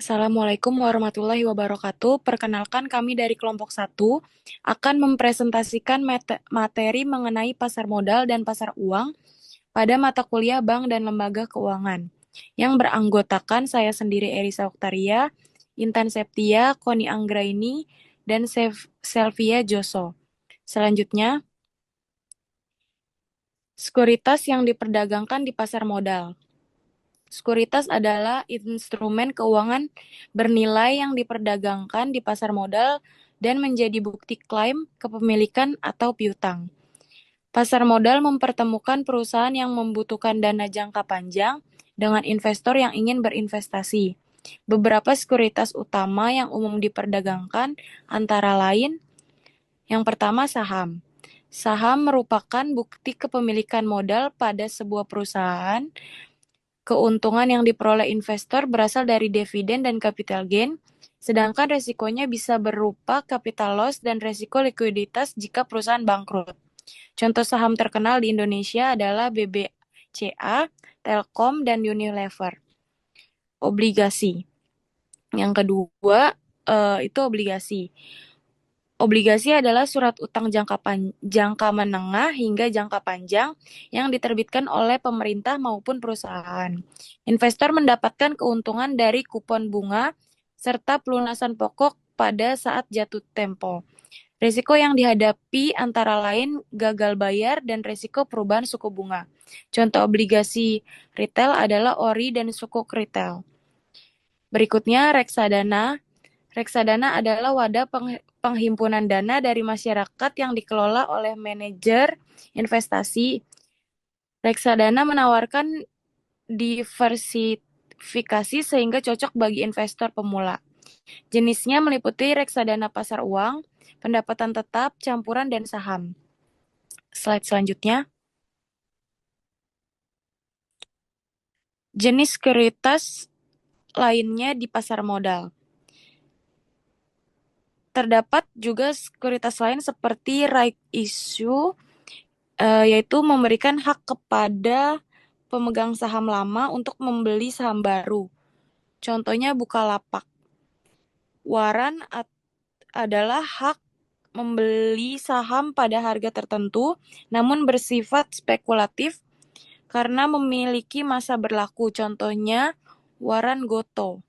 Assalamualaikum warahmatullahi wabarakatuh. Perkenalkan kami dari kelompok satu akan mempresentasikan materi mengenai pasar modal dan pasar uang pada mata kuliah Bank dan Lembaga Keuangan yang beranggotakan saya sendiri Erisa Oktaria, Intan Septia, Koni Anggraini, dan Selvia Joso. Selanjutnya, sekuritas yang diperdagangkan di pasar modal. Sekuritas adalah instrumen keuangan bernilai yang diperdagangkan di pasar modal dan menjadi bukti klaim kepemilikan atau piutang. Pasar modal mempertemukan perusahaan yang membutuhkan dana jangka panjang dengan investor yang ingin berinvestasi. Beberapa sekuritas utama yang umum diperdagangkan antara lain, yang pertama saham. Saham merupakan bukti kepemilikan modal pada sebuah perusahaan. Keuntungan yang diperoleh investor berasal dari dividen dan capital gain, sedangkan resikonya bisa berupa capital loss dan resiko likuiditas jika perusahaan bangkrut. Contoh saham terkenal di Indonesia adalah BBCA, Telkom, dan Unilever. Obligasi. Yang kedua, itu obligasi. Obligasi adalah surat utang jangka menengah hingga jangka panjang yang diterbitkan oleh pemerintah maupun perusahaan. Investor mendapatkan keuntungan dari kupon bunga serta pelunasan pokok pada saat jatuh tempo. Risiko yang dihadapi antara lain gagal bayar dan risiko perubahan suku bunga. Contoh obligasi retail adalah ORI dan sukuk retail. Berikutnya reksadana. Reksadana adalah wadah penghimpunan dana dari masyarakat yang dikelola oleh manajer investasi. Reksadana menawarkan diversifikasi sehingga cocok bagi investor pemula. Jenisnya meliputi reksadana pasar uang, pendapatan tetap, campuran, dan saham. Slide selanjutnya. Jenis sekuritas lainnya di pasar modal. Terdapat juga sekuritas lain seperti right issue, yaitu memberikan hak kepada pemegang saham lama untuk membeli saham baru. Contohnya Bukalapak. Waran adalah hak membeli saham pada harga tertentu, namun bersifat spekulatif karena memiliki masa berlaku. Contohnya waran Goto.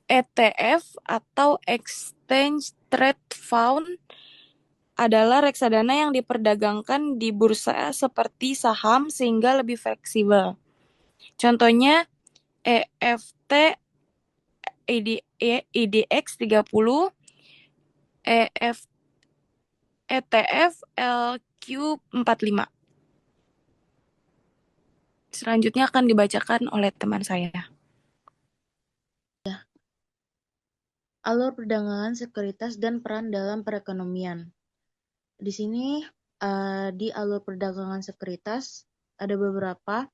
ETF atau Exchange Trade Fund adalah reksadana yang diperdagangkan di bursa seperti saham sehingga lebih fleksibel. Contohnya EFT IDX 30, EF, ETF LQ 45. Selanjutnya akan dibacakan oleh teman saya. Alur perdagangan sekuritas dan peran dalam perekonomian. Di sini di alur perdagangan sekuritas ada beberapa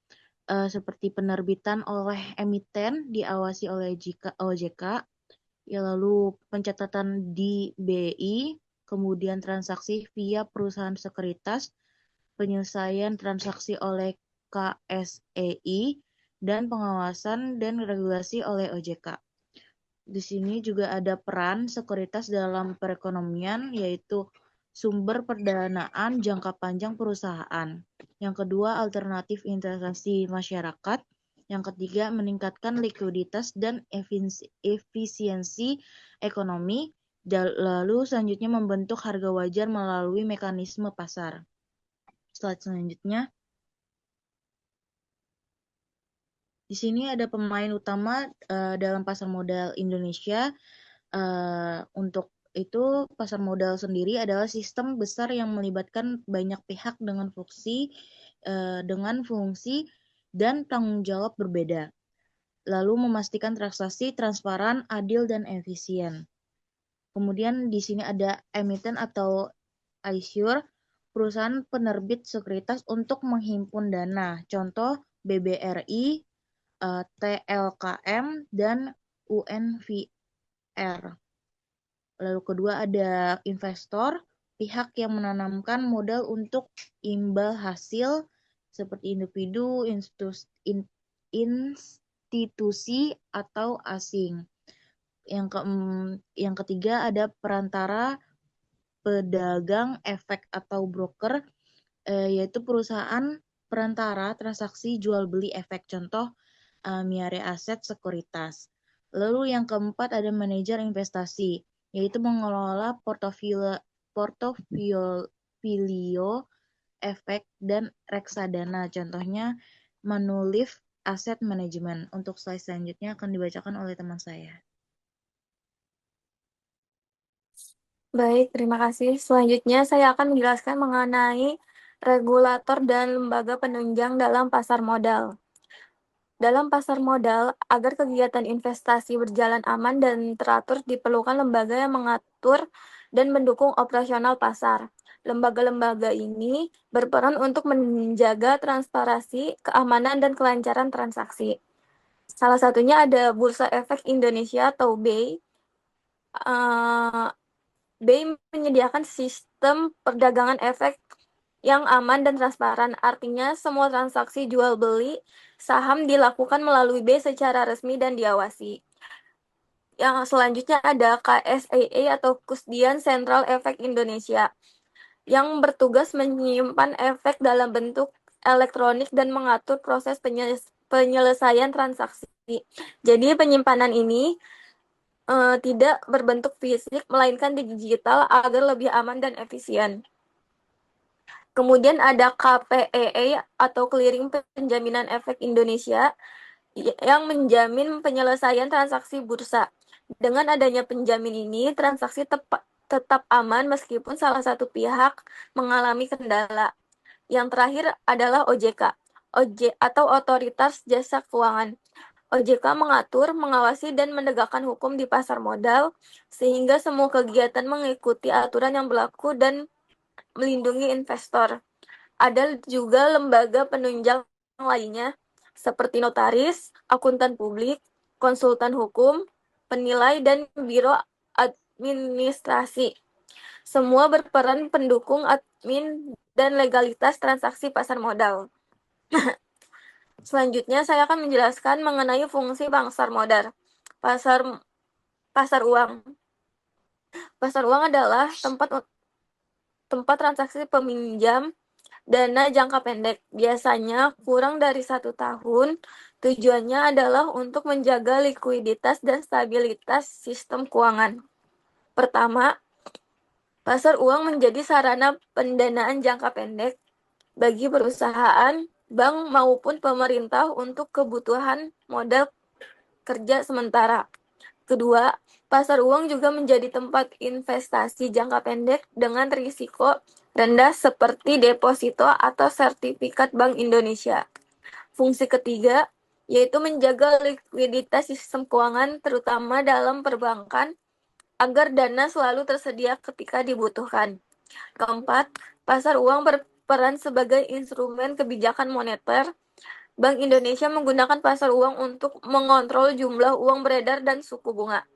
seperti penerbitan oleh emiten diawasi oleh OJK, ya lalu pencatatan di BI, kemudian transaksi via perusahaan sekuritas, penyelesaian transaksi oleh KSEI, dan pengawasan dan regulasi oleh OJK. Di sini juga ada peran sekuritas dalam perekonomian, yaitu sumber pendanaan jangka panjang perusahaan. Yang kedua, alternatif investasi masyarakat. Yang ketiga, meningkatkan likuiditas dan efisiensi ekonomi. Lalu selanjutnya membentuk harga wajar melalui mekanisme pasar. Slide selanjutnya. Di sini ada pemain utama dalam pasar modal Indonesia. Untuk itu, pasar modal sendiri adalah sistem besar yang melibatkan banyak pihak dengan fungsi dan tanggung jawab berbeda, lalu memastikan transaksi transparan, adil, dan efisien. Kemudian di sini ada emiten atau issuer, perusahaan penerbit sekuritas untuk menghimpun dana. Contoh BBRI, TLKM, dan UNVR. Lalu kedua ada investor, pihak yang menanamkan modal untuk imbal hasil seperti individu, institusi atau asing. Yang ketiga ada perantara, pedagang, efek atau broker, yaitu perusahaan perantara transaksi jual beli efek. Contoh Miare Aset Sekuritas. Lalu yang keempat ada manajer investasi, yaitu mengelola portofolio efek dan reksadana. Contohnya Manulife Asset Management. Untuk slide selanjutnya akan dibacakan oleh teman saya. Baik, terima kasih. Selanjutnya saya akan menjelaskan mengenai regulator dan lembaga penunjang dalam pasar modal. Dalam pasar modal, agar kegiatan investasi berjalan aman dan teratur, diperlukan lembaga yang mengatur dan mendukung operasional pasar. Lembaga-lembaga ini berperan untuk menjaga transparansi, keamanan, dan kelancaran transaksi. Salah satunya ada Bursa Efek Indonesia atau BEI. BEI menyediakan sistem perdagangan efek yang aman dan transparan. Artinya semua transaksi jual beli saham dilakukan melalui BEI secara resmi dan diawasi. Yang selanjutnya ada KSEE atau Kusdian Sentral Efek Indonesia yang bertugas menyimpan efek dalam bentuk elektronik dan mengatur proses penyelesaian transaksi. Jadi penyimpanan ini tidak berbentuk fisik, melainkan digital agar lebih aman dan efisien. Kemudian ada KPEE atau Clearing Penjaminan Efek Indonesia yang menjamin penyelesaian transaksi bursa. Dengan adanya penjamin ini, transaksi tetap aman meskipun salah satu pihak mengalami kendala. Yang terakhir adalah OJK, atau Otoritas Jasa Keuangan. OJK mengatur, mengawasi, dan menegakkan hukum di pasar modal, sehingga semua kegiatan mengikuti aturan yang berlaku dan melindungi investor. Ada juga lembaga penunjang lainnya, seperti notaris, akuntan publik, konsultan hukum, penilai, dan biro administrasi. Semua berperan pendukung admin dan legalitas transaksi pasar modal. Selanjutnya saya akan menjelaskan mengenai fungsi pasar modal. Pasar uang. Pasar uang adalah tempat transaksi peminjam dana jangka pendek, biasanya kurang dari 1 tahun. Tujuannya adalah untuk menjaga likuiditas dan stabilitas sistem keuangan. Pertama, pasar uang menjadi sarana pendanaan jangka pendek bagi perusahaan, bank, maupun pemerintah untuk kebutuhan modal kerja sementara. Kedua, pasar uang juga menjadi tempat investasi jangka pendek dengan risiko rendah seperti deposito atau sertifikat Bank Indonesia. Fungsi ketiga yaitu menjaga likuiditas sistem keuangan terutama dalam perbankan agar dana selalu tersedia ketika dibutuhkan. Keempat, pasar uang berperan sebagai instrumen kebijakan moneter. Bank Indonesia menggunakan pasar uang untuk mengontrol jumlah uang beredar dan suku bunga.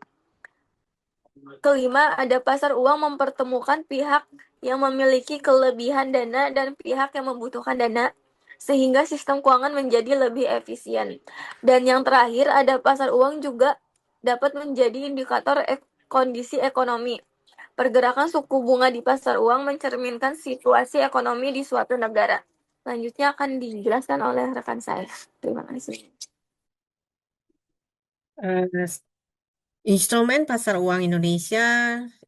Kelima, ada pasar uang mempertemukan pihak yang memiliki kelebihan dana dan pihak yang membutuhkan dana, sehingga sistem keuangan menjadi lebih efisien. Dan yang terakhir, ada pasar uang juga dapat menjadi indikator kondisi ekonomi. Pergerakan suku bunga di pasar uang mencerminkan situasi ekonomi di suatu negara. Selanjutnya akan dijelaskan oleh rekan saya. Terima kasih. Instrumen pasar uang Indonesia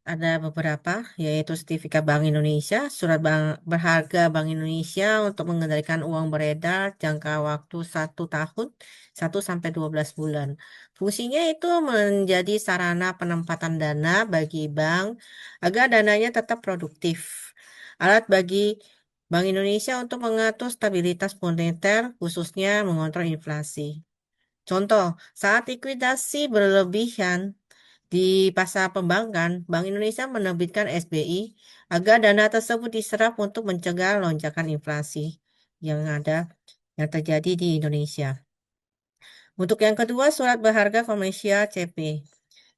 ada beberapa, yaitu sertifikat Bank Indonesia, surat berharga Bank Indonesia untuk mengendalikan uang beredar jangka waktu 1 tahun, 1 sampai 12 bulan. Fungsinya itu menjadi sarana penempatan dana bagi bank agar dananya tetap produktif. Alat bagi Bank Indonesia untuk mengatur stabilitas moneter, khususnya mengontrol inflasi. Contoh, saat likuidasi berlebihan di pasar perbankan, Bank Indonesia menerbitkan SBI agar dana tersebut diserap untuk mencegah lonjakan inflasi yang terjadi di Indonesia. Untuk yang kedua, surat berharga komersial CP.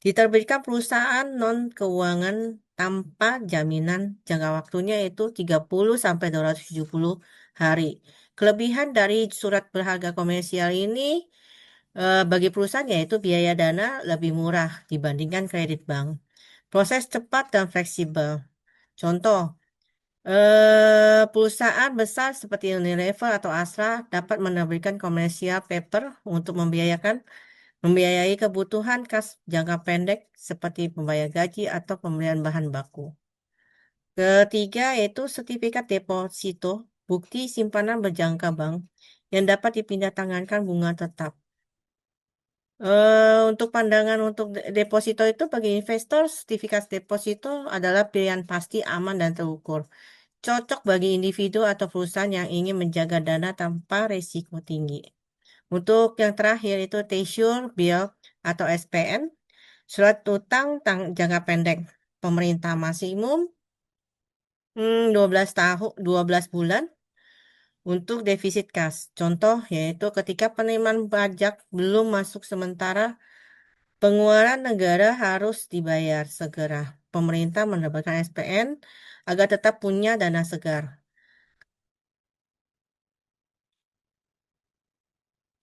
Diterbitkan perusahaan non-keuangan tanpa jaminan, jangka waktunya itu 30 sampai 270 hari. Kelebihan dari surat berharga komersial ini Bagi perusahaan yaitu biaya dana lebih murah dibandingkan kredit bank. Proses cepat dan fleksibel. Contoh, perusahaan besar seperti Unilever atau Astra dapat menerbitkan commercial paper untuk membiayai kebutuhan kas jangka pendek seperti membayar gaji atau pembelian bahan baku. Ketiga yaitu sertifikat deposito, bukti simpanan berjangka bank yang dapat dipindah tangankan bunga tetap. Untuk pandangan untuk deposito itu bagi investor, sertifikat deposito adalah pilihan pasti, aman, dan terukur. Cocok bagi individu atau perusahaan yang ingin menjaga dana tanpa risiko tinggi. Untuk yang terakhir itu Treasury Bill atau SPN, surat utang jangka pendek. Pemerintah maksimum 12 tahun, 12 bulan untuk defisit kas. Contoh yaitu ketika penerimaan pajak belum masuk sementara pengeluaran negara harus dibayar segera. Pemerintah menerbitkan SPN agar tetap punya dana segar.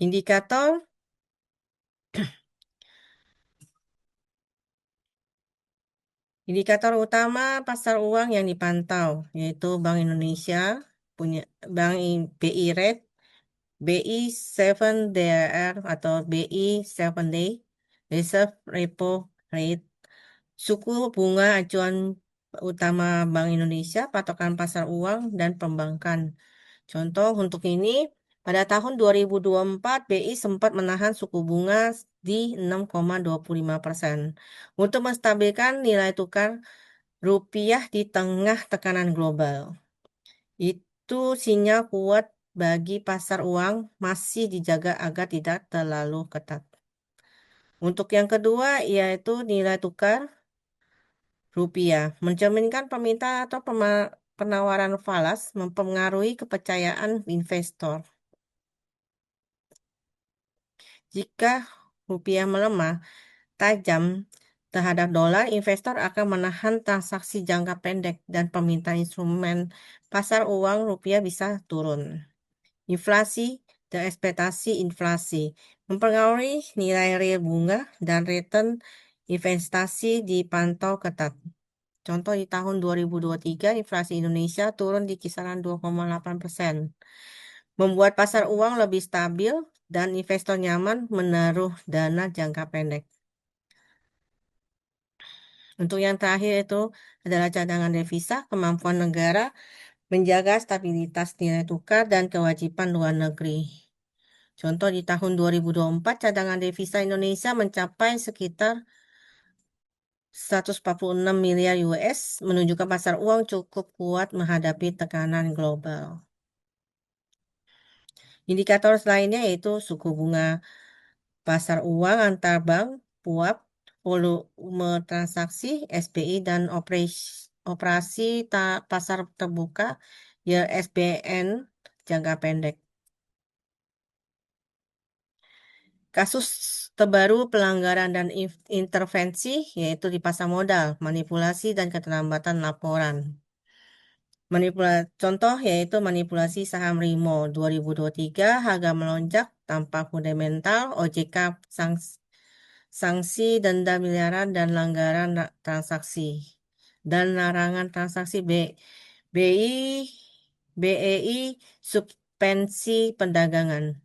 Indikator Indikator utama pasar uang yang dipantau yaitu Bank Indonesia punya BI Rate, BI 7DR atau BI 7 Day, Reserve Repo Rate, suku bunga acuan utama Bank Indonesia, patokan pasar uang dan perbankan. Contoh untuk ini, pada tahun 2024 BI sempat menahan suku bunga di 6,25% untuk menstabilkan nilai tukar rupiah di tengah tekanan global. Itu sinyal kuat bagi pasar uang masih dijaga agar tidak terlalu ketat. Untuk yang kedua yaitu nilai tukar rupiah. Mencerminkan permintaan atau penawaran falas mempengaruhi kepercayaan investor. Jika rupiah melemah tajam terhadap dolar, investor akan menahan transaksi jangka pendek dan permintaan instrumen pasar uang rupiah bisa turun. Inflasi dan ekspektasi inflasi mempengaruhi nilai real bunga dan return investasi dipantau ketat. Contoh di tahun 2023, inflasi Indonesia turun di kisaran 2,8%, membuat pasar uang lebih stabil dan investor nyaman menaruh dana jangka pendek. Untuk yang terakhir itu adalah cadangan devisa, kemampuan negara menjaga stabilitas nilai tukar dan kewajiban luar negeri. Contoh di tahun 2024, cadangan devisa Indonesia mencapai sekitar 146 miliar US, menunjukkan pasar uang cukup kuat menghadapi tekanan global. Indikator lainnya yaitu suku bunga pasar uang antar bank, PUAP, volume transaksi, SPI, dan operasi pasar terbuka, ya SBN jangka pendek. Kasus terbaru pelanggaran dan intervensi yaitu di pasar modal, manipulasi dan keterlambatan laporan. Contoh yaitu manipulasi saham Rimo 2023, harga melonjak tanpa fundamental, OJK sanksi denda miliaran dan langgaran transaksi dan larangan transaksi BEI suspensi perdagangan.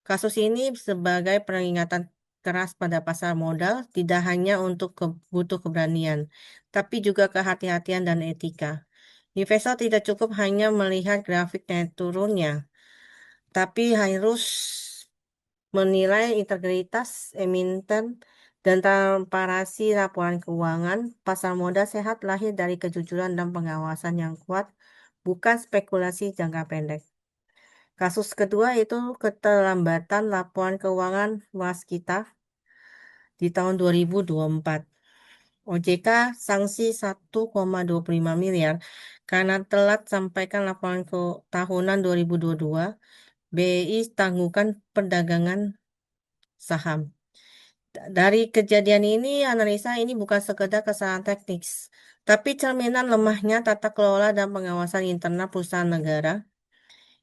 Kasus ini sebagai peringatan keras pada pasar modal, tidak hanya untuk butuh keberanian, tapi juga kehati-hatian dan etika. Investor tidak cukup hanya melihat grafik naik turunnya, tapi harus menilai integritas emiten dan transparansi laporan keuangan. Pasar modal sehat lahir dari kejujuran dan pengawasan yang kuat, bukan spekulasi jangka pendek. Kasus kedua itu keterlambatan laporan keuangan waskita di tahun 2024. OJK sanksi 1,25 miliar karena telat sampaikan laporan tahunan 2022. BI tangguhkan perdagangan saham. Dari kejadian ini, analisa ini bukan sekedar kesalahan teknis, tapi cerminan lemahnya tata kelola dan pengawasan internal perusahaan negara.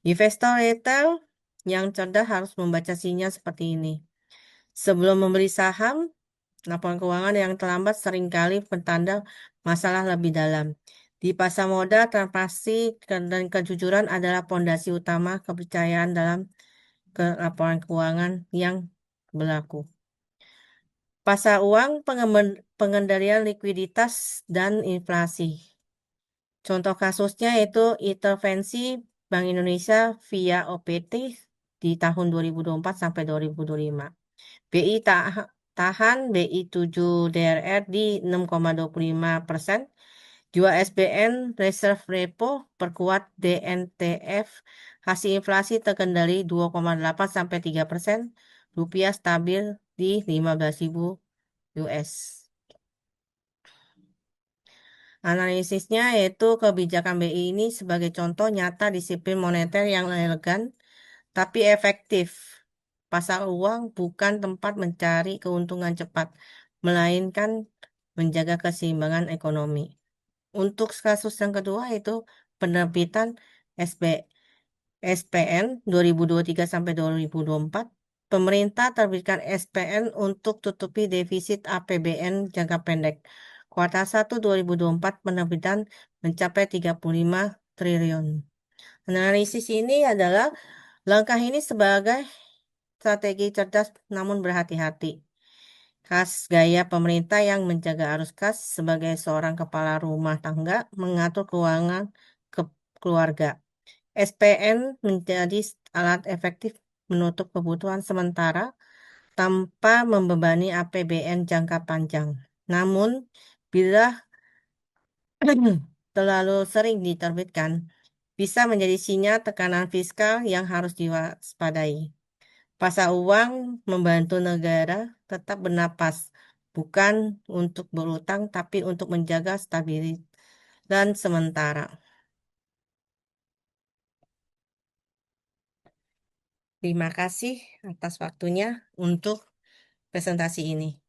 Investor retail Yang cerdas harus membaca sinyal seperti ini. Sebelum membeli saham, laporan keuangan yang terlambat seringkali bertanda masalah lebih dalam. Di pasar modal, transparansi dan kejujuran adalah pondasi utama kepercayaan dalam laporan keuangan yang berlaku. Pasar uang, pengendalian likuiditas dan inflasi. Contoh kasusnya itu intervensi Bank Indonesia via OPT di tahun 2024 sampai 2025. BI tahan BI 7 DRR di 6,25%. Jual SBN Reserve Repo perkuat DNTF. Hasil inflasi terkendali 2,8 sampai 3%. Rupiah stabil di 15.000 US. Analisisnya yaitu kebijakan BI ini sebagai contoh nyata disiplin moneter yang elegan tapi efektif. Pasar uang bukan tempat mencari keuntungan cepat, melainkan menjaga keseimbangan ekonomi. Untuk kasus yang kedua itu penerbitan SB, SPN 2023 sampai 2024. Pemerintah terbitkan SPN untuk tutupi defisit APBN jangka pendek. Kuartal 1 2024 penerbitan mencapai 35 triliun. Analisis ini adalah langkah ini sebagai strategi cerdas namun berhati-hati. Khas gaya pemerintah yang menjaga arus kas sebagai seorang kepala rumah tangga mengatur keuangan keluarga. SPN menjadi alat efektif menutup kebutuhan sementara tanpa membebani APBN jangka panjang. Namun, bila terlalu sering diterbitkan, bisa menjadi sinyal tekanan fiskal yang harus diwaspadai. Pasar uang membantu negara tetap bernapas, bukan untuk berutang, tapi untuk menjaga stabilitas dan sementara. Terima kasih atas waktunya untuk presentasi ini.